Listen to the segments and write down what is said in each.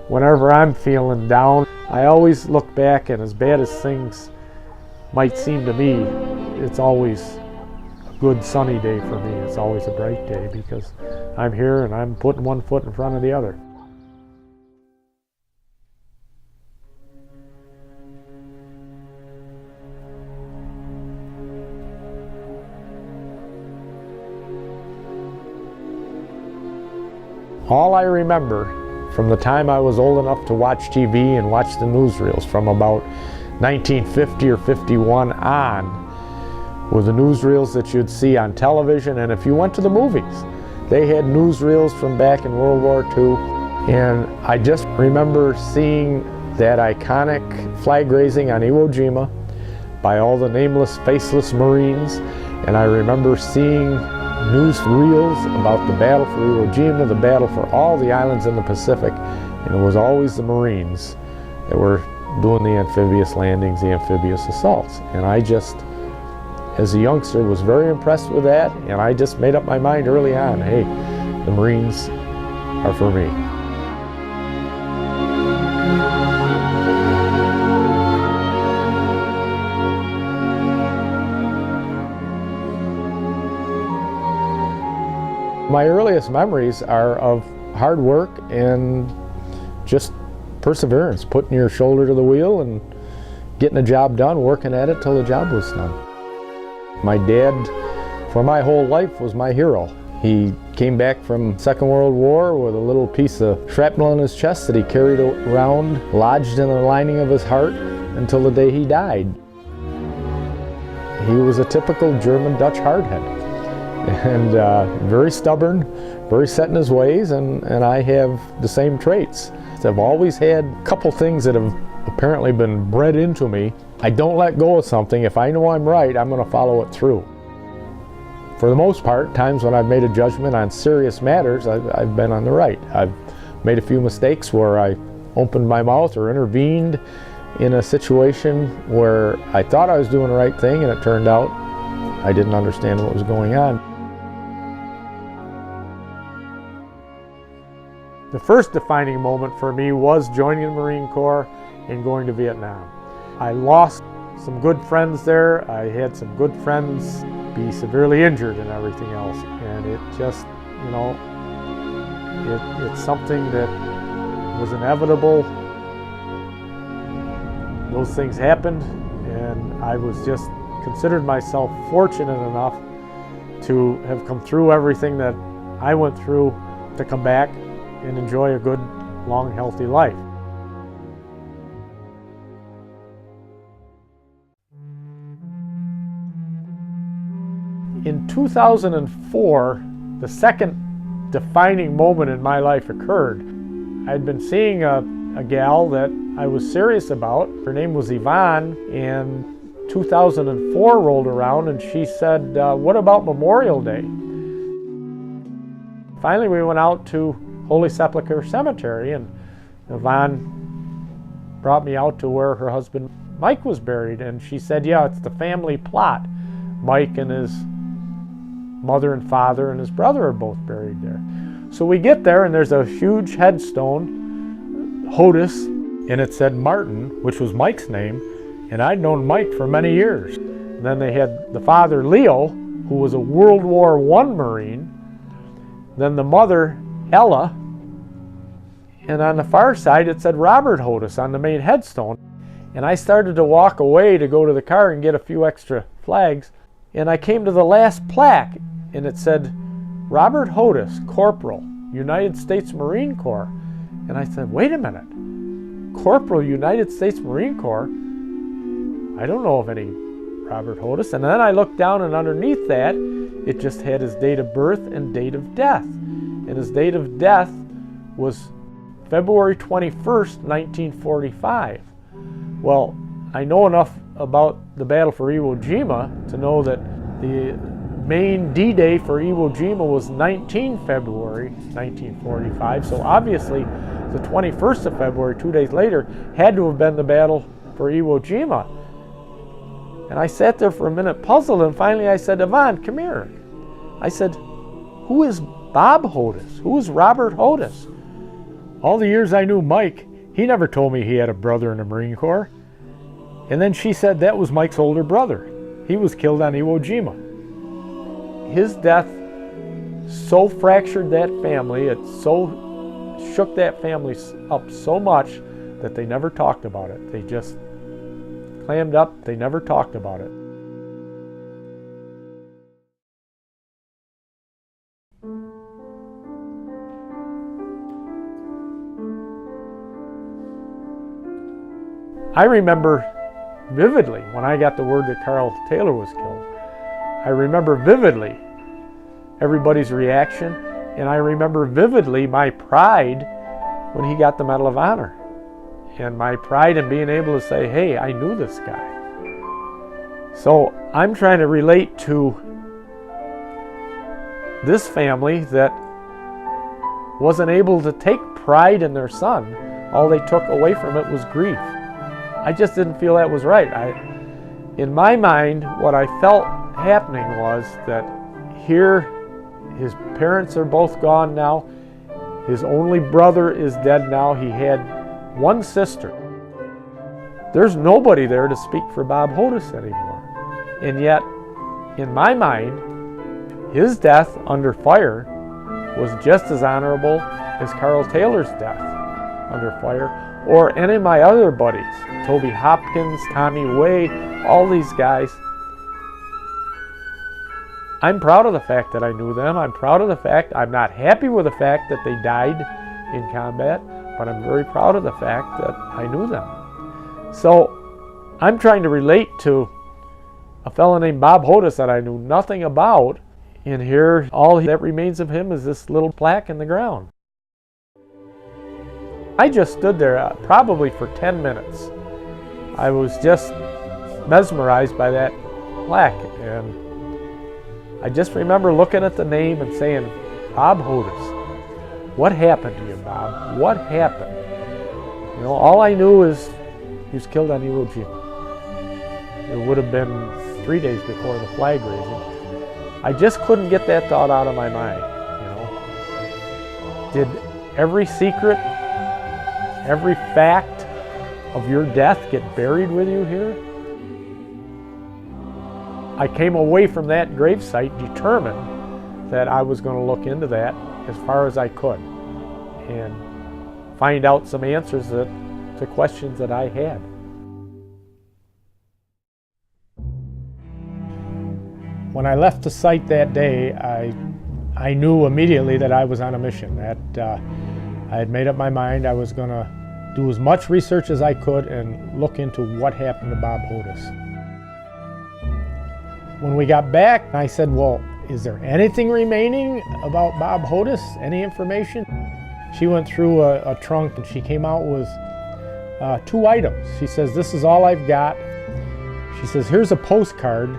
whenever I'm feeling down, I always look back, and as bad as things might seem to me, it's always a good sunny day for me. It's always a bright day because I'm here and I'm putting one foot in front of the other. All I remember from the time I was old enough to watch TV and watch the newsreels from about 1950 or 51 on were the newsreels that you'd see on television, and if you went to the movies, they had newsreels from back in World War II. And I just remember seeing that iconic flag raising on Iwo Jima by all the nameless, faceless Marines, and I remember seeing newsreels about the battle for Iwo Jima, the battle for all the islands in the Pacific, and it was always the Marines that were doing the amphibious landings, the amphibious assaults. And I just, as a youngster, was very impressed with that, and I just made up my mind early on, hey, the Marines are for me. My earliest memories are of hard work and just perseverance, putting your shoulder to the wheel and getting a job done, working at it till the job was done. My dad, for my whole life, was my hero. He came back from Second World War with a little piece of shrapnel in his chest that he carried around, lodged in the lining of his heart until the day he died. He was a typical German Dutch hardhead. And very stubborn, very set in his ways, and I have the same traits. I've always had a couple things that have apparently been bred into me. I don't let go of something. If I know I'm right, I'm going to follow it through. For the most part, times when I've made a judgment on serious matters, I've been on the right. I've made a few mistakes where I opened my mouth or intervened in a situation where I thought I was doing the right thing, and it turned out I didn't understand what was going on. The first defining moment for me was joining the Marine Corps and going to Vietnam. I lost some good friends there. I had some good friends be severely injured and everything else. And it just, you know, it's something that was inevitable. Those things happened, and I was just considered myself fortunate enough to have come through everything that I went through to come back and enjoy a good, long, healthy life. In 2004, the second defining moment in my life occurred. I'd been seeing a gal that I was serious about. Her name was Yvonne, and 2004 rolled around and she said, what about Memorial Day? Finally, we went out to Holy Sepulchre Cemetery, and Yvonne brought me out to where her husband Mike was buried, and she said, yeah, it's the family plot. Mike and his mother and father and his brother are both buried there. So we get there, and there's a huge headstone, Hodis, and it said Martin, which was Mike's name, and I'd known Mike for many years. And then they had the father, Leo, who was a World War I Marine, then the mother, Ella, and on the far side it said Robert Hodis on the main headstone. And I started to walk away to go to the car and get a few extra flags, and I came to the last plaque, and it said Robert Hodis, Corporal, United States Marine Corps. And I said, wait a minute, Corporal, United States Marine Corps? I don't know of any Robert Hodis. And then I looked down, and underneath that it just had his date of birth and date of death. And his date of death was February 21st, 1945. Well, I know enough about the battle for Iwo Jima to know that the main D-Day for Iwo Jima was 19 February 1945. So obviously the 21st of February, 2 days later, had to have been the battle for Iwo Jima. And I sat there for a minute puzzled, and finally I said, Yvonne, come here. I said, who is Bob Hodis? Who is Robert Hodis? All the years I knew Mike, he never told me he had a brother in the Marine Corps. And then she said that was Mike's older brother. He was killed on Iwo Jima. His death so fractured that family, it so shook that family up so much that they never talked about it. They just clammed up, they never talked about it. I remember vividly when I got the word that Carl Taylor was killed. I remember vividly everybody's reaction, and I remember vividly my pride when he got the Medal of Honor, and my pride in being able to say, hey, I knew this guy. So I'm trying to relate to this family that wasn't able to take pride in their son. All they took away from it was grief. I just didn't feel that was right. In my mind, what I felt happening was that here, his parents are both gone now. His only brother is dead now. He had one sister. There's nobody there to speak for Bob Hodes anymore. And yet, in my mind, his death under fire was just as honorable as Carl Taylor's death under fire, or any of my other buddies, Toby Hopkins, Tommy Wade, all these guys. I'm proud of the fact that I knew them. I'm proud of the fact, I'm not happy with the fact that they died in combat, but I'm very proud of the fact that I knew them. So I'm trying to relate to a fellow named Bob Hodes that I knew nothing about, and here all that remains of him is this little plaque in the ground. I just stood there probably for 10 minutes. I was just mesmerized by that plaque, and I just remember looking at the name and saying, Bob Hodes, what happened to you, Bob? What happened? You know, all I knew is he was killed on Iwo Jima. It would have been 3 days before the flag raising. I just couldn't get that thought out of my mind, you know. Did every secret, every fact of your death get buried with you here? I came away from that gravesite determined that I was going to look into that as far as I could and find out some answers to questions that I had. When I left the site that day, I knew immediately that I was on a mission, that I had made up my mind I was going to do as much research as I could and look into what happened to Bob Hodes. When we got back, I said, well, is there anything remaining about Bob Hodes? Any information? She went through a trunk and she came out with 2 items. She says, this is all I've got. She says, here's a postcard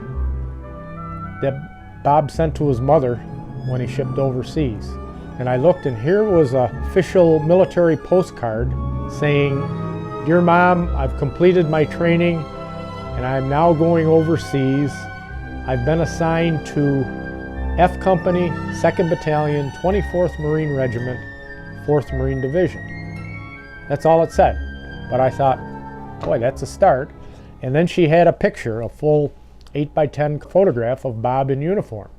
that Bob sent to his mother when he shipped overseas. And I looked, and here was an official military postcard saying, Dear Mom, I've completed my training and I'm now going overseas. I've been assigned to F Company, 2nd Battalion, 24th Marine Regiment, 4th Marine Division. That's all it said. But I thought, boy, that's a start. And then she had a picture, a full 8x10 photograph of Bob in uniform.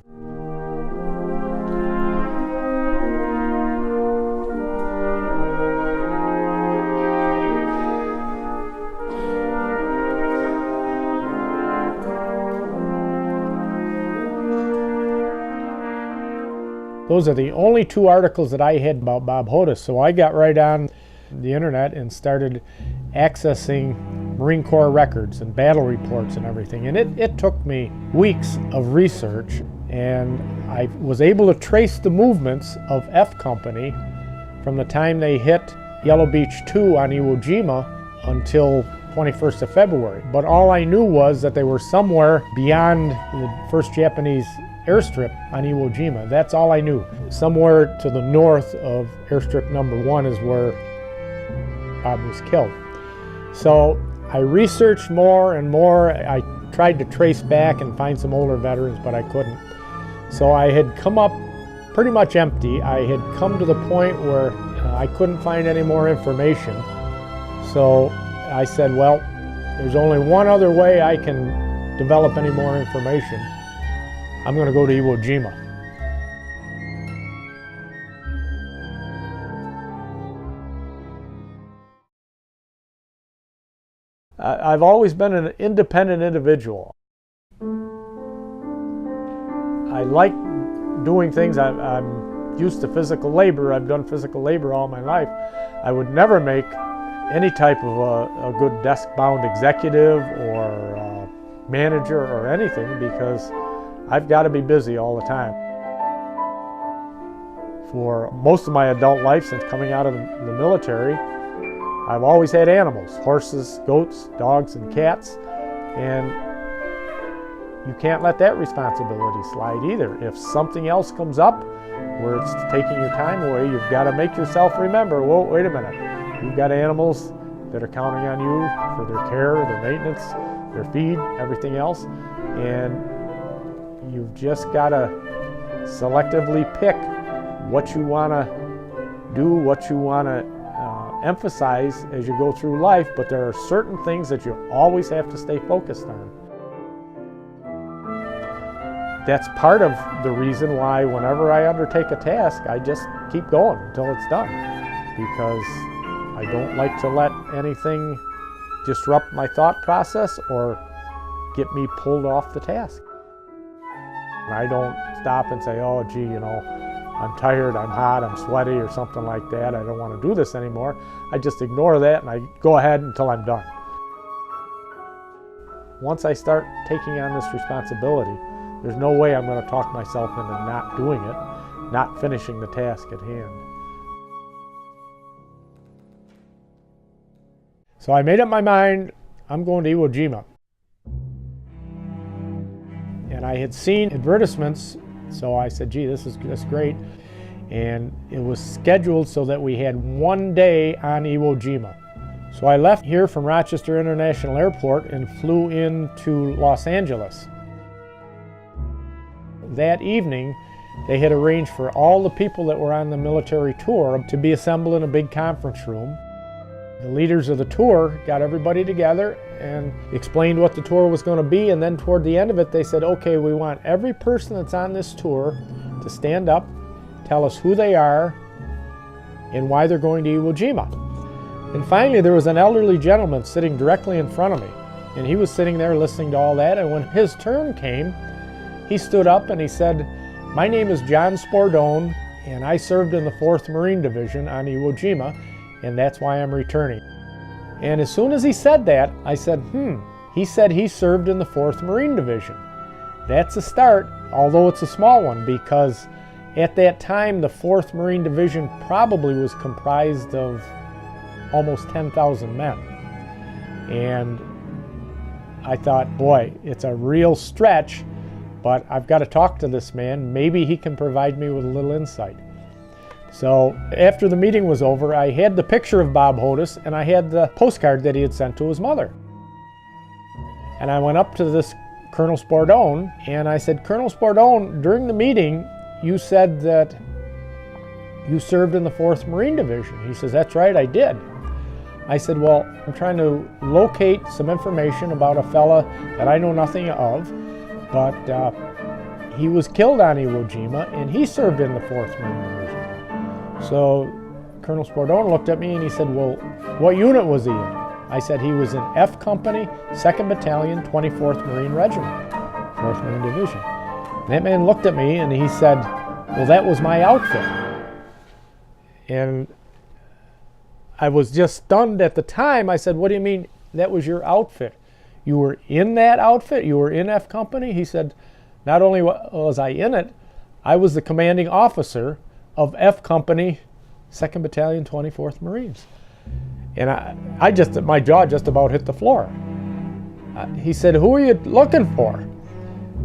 Those are the only 2 articles that I had about Bob Hodes, so I got right on the internet and started accessing Marine Corps records and battle reports and everything. And it took me weeks of research, and I was able to trace the movements of F Company from the time they hit Yellow Beach 2 on Iwo Jima until 21st of February. But all I knew was that they were somewhere beyond the 1st Japanese airstrip on Iwo Jima. That's all I knew. Somewhere to the north of airstrip number 1 is where Bob was killed. So I researched more and more. I tried to trace back and find some older veterans, but I couldn't. So I had come up pretty much empty. I had come to the point where I couldn't find any more information. So I said, well, there's only one other way I can develop any more information. I'm going to go to Iwo Jima. I've always been an independent individual. I like doing things. I'm used to physical labor. I've done physical labor all my life. I would never make any type of a good desk-bound executive or manager or anything, because I've got to be busy all the time. For most of my adult life, since coming out of the military, I've always had animals: horses, goats, dogs, and cats. And you can't let that responsibility slide either. If something else comes up where it's taking your time away, you've got to make yourself remember, whoa, wait a minute. You've got animals that are counting on you for their care, their maintenance, their feed, everything else. And you've just got to selectively pick what you want to do, what you want to emphasize as you go through life, but there are certain things that you always have to stay focused on. That's part of the reason why whenever I undertake a task, I just keep going until it's done, because I don't like to let anything disrupt my thought process or get me pulled off the task. I don't stop and say, oh gee, I'm tired, I'm hot, I'm sweaty, or something like that. I don't want to do this anymore. I just ignore that and I go ahead until I'm done. Once I start taking on this responsibility, there's no way I'm going to talk myself into not doing it, not finishing the task at hand. So I made up my mind, I'm going to Iwo Jima. And I had seen advertisements, so I said, gee, this is great. And it was scheduled so that we had one day on Iwo Jima. So I left here from Rochester International Airport and flew into Los Angeles. That evening, they had arranged for all the people that were on the military tour to be assembled in a big conference room. The leaders of the tour got everybody together and explained what the tour was going to be, and then toward the end of it they said, okay, we want every person that's on this tour to stand up, tell us who they are and why they're going to Iwo Jima. And finally there was an elderly gentleman sitting directly in front of me, and he was sitting there listening to all that, and when his turn came, he stood up and he said, my name is John Spordone, and I served in the 4th Marine Division on Iwo Jima, and that's why I'm returning. And as soon as he said that, I said, he said he served in the 4th Marine Division. That's a start, although it's a small one, because at that time the 4th Marine Division probably was comprised of almost 10,000 men. And I thought, boy, it's a real stretch, but I've got to talk to this man. Maybe he can provide me with a little insight. So after the meeting was over, I had the picture of Bob Hodis and I had the postcard that he had sent to his mother. And I went up to this Colonel Spordone and I said, Colonel Spordone, during the meeting you said that you served in the 4th Marine Division. He says, that's right, I did. I said, well, I'm trying to locate some information about a fella that I know nothing of, but he was killed on Iwo Jima and he served in the 4th Marine Division. So Colonel Spordone looked at me and he said, well, what unit was he in? I said he was in F Company, 2nd Battalion, 24th Marine Regiment, 4th Marine Division. And that man looked at me and he said, well, that was my outfit. And I was just stunned at the time. I said, what do you mean that was your outfit? You were in that outfit? You were in F Company? He said, not only was I in it, I was the commanding officer of F Company, 2nd Battalion, 24th Marines. And my jaw just about hit the floor. He said, who are you looking for?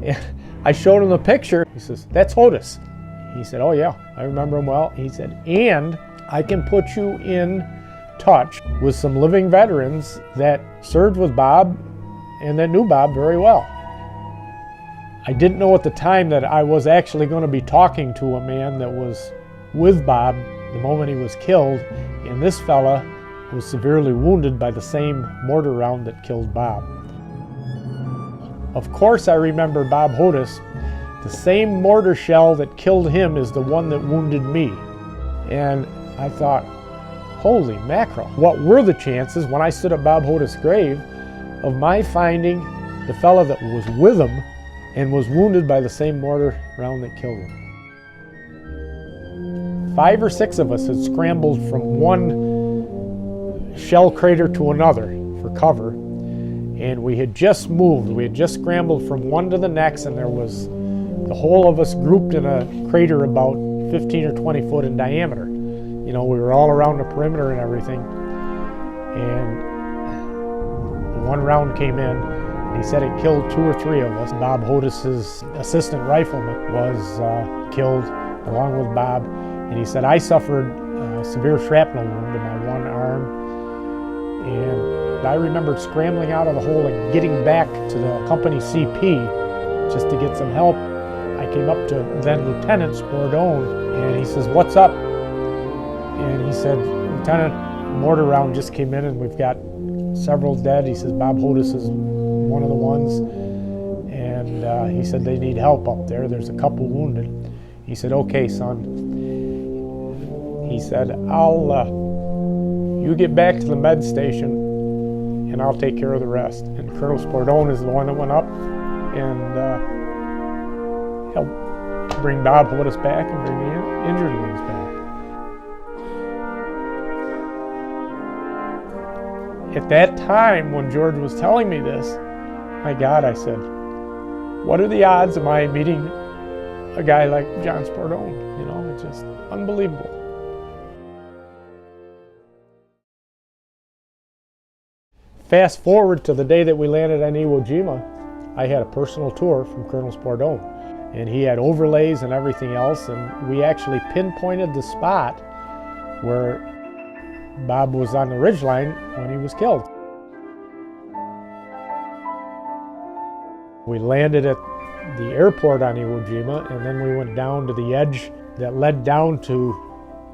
And I showed him the picture. He says, that's Hodis. He said, oh yeah, I remember him well. He said, and I can put you in touch with some living veterans that served with Bob and that knew Bob very well. I didn't know at the time that I was actually going to be talking to a man that was with Bob the moment he was killed, and this fella was severely wounded by the same mortar round that killed Bob. Of course I remember Bob Hodes. The same mortar shell that killed him is the one that wounded me. And I thought, holy mackerel, what were the chances when I stood at Bob Hodes' grave of my finding the fella that was with him and was wounded by the same mortar round that killed him. 5 or 6 of us had scrambled from one shell crater to another for cover, and we had just moved. We had just scrambled from one to the next, and there was the whole of us grouped in a crater about 15 or 20 foot in diameter. You know, we were all around the perimeter and everything, and one round came in, and he said it killed 2 or 3 of us. Bob Hodes' assistant rifleman was killed along with Bob, and he said I suffered a severe shrapnel wound in my one arm, and I remembered scrambling out of the hole and getting back to the company CP just to get some help. I came up to then Lieutenant Spordone, and he says, "What's up?" And he said, "Lieutenant, mortar round just came in and we've got several dead." He says, "Bob Hodes is one of the ones." And he said, "They need help up there. There's a couple wounded." He said, "Okay, son." He said, you get back to the med station and I'll take care of the rest." And Colonel Spordone is the one that went up and helped bring Bob Hodes back and bring the injured ones back. At that time, when George was telling me this, my God, I said, what are the odds of my meeting a guy like John Spordone? You know, it's just unbelievable. Fast forward to the day that we landed on Iwo Jima, I had a personal tour from Colonel Spordone, and he had overlays and everything else, and we actually pinpointed the spot where Bob was on the ridgeline when he was killed. We landed at the airport on Iwo Jima, and then we went down to the edge that led down to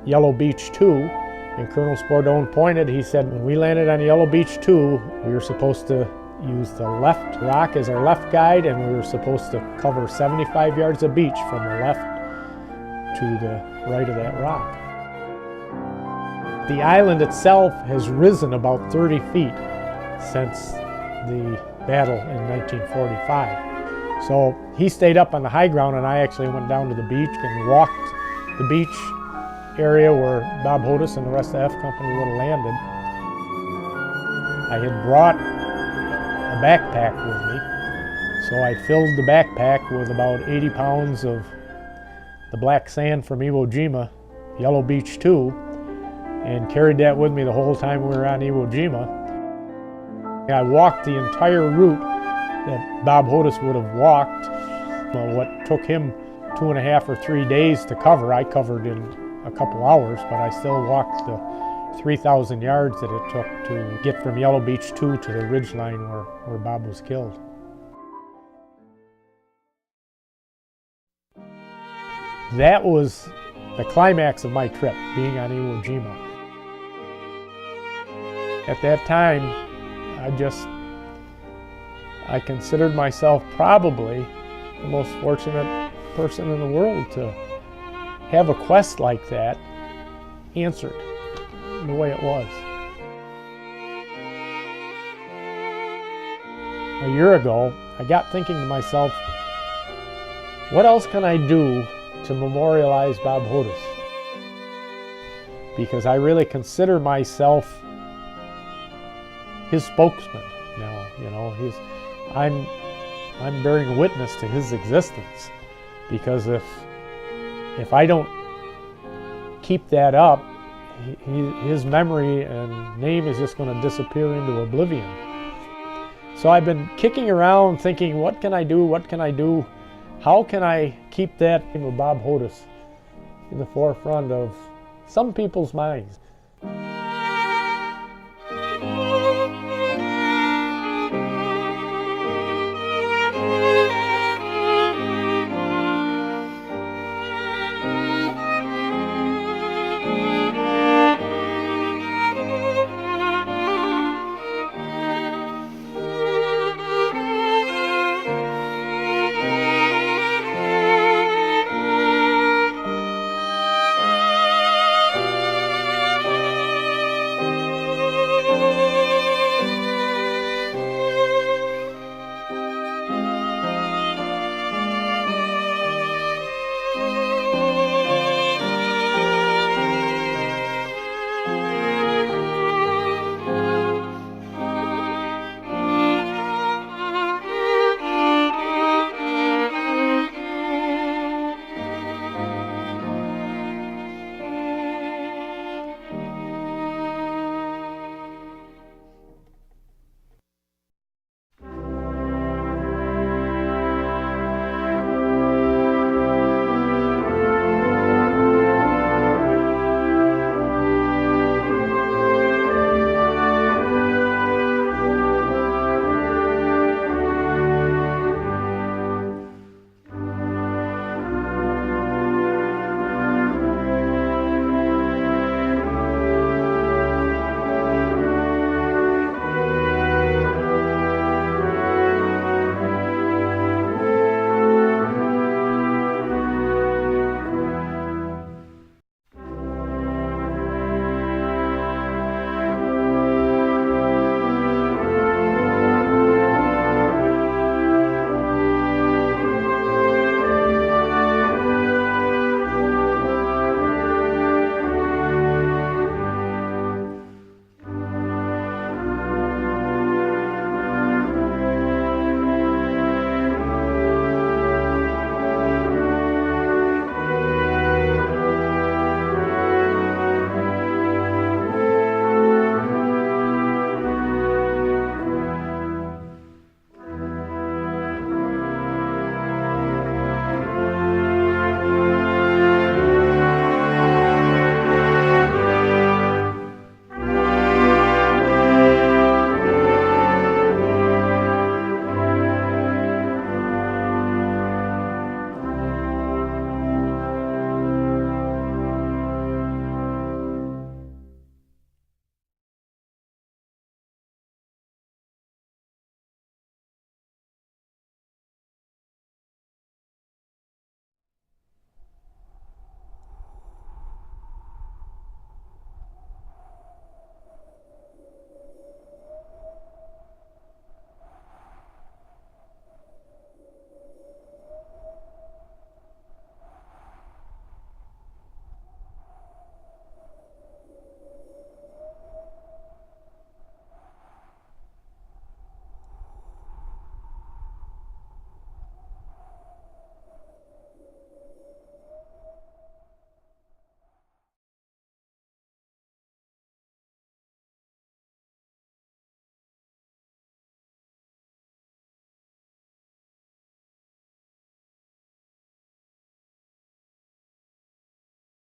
Yellow Beach 2, and Colonel Spordone pointed. He said, when we landed on Yellow Beach 2, we were supposed to use the left rock as our left guide, and we were supposed to cover 75 yards of beach from the left to the right of that rock. The island itself has risen about 30 feet since the battle in 1945. So he stayed up on the high ground, and I actually went down to the beach and walked the beach area where Bob Hodes and the rest of the F Company would have landed. I had brought a backpack with me, so I filled the backpack with about 80 pounds of the black sand from Iwo Jima, Yellow Beach 2, and carried that with me the whole time we were on Iwo Jima. I walked the entire route that Bob Hodes would have walked. What took him 2.5 or 3 days to cover, I covered in a couple hours, but I still walked the 3,000 yards that it took to get from Yellow Beach 2 to the ridgeline where Bob was killed. That was the climax of my trip, being on Iwo Jima. At that time, I considered myself probably the most fortunate person in the world to have a quest like that answered the way it was. A year ago, I got thinking to myself, what else can I do to memorialize Bob Hodes? Because I really consider myself his spokesman now. You know, I'm bearing witness to his existence, because if I don't keep that up, his memory and name is just going to disappear into oblivion. So I've been kicking around thinking, what can I do? What can I do? How can I keep that Bob Hodes in the forefront of some people's minds?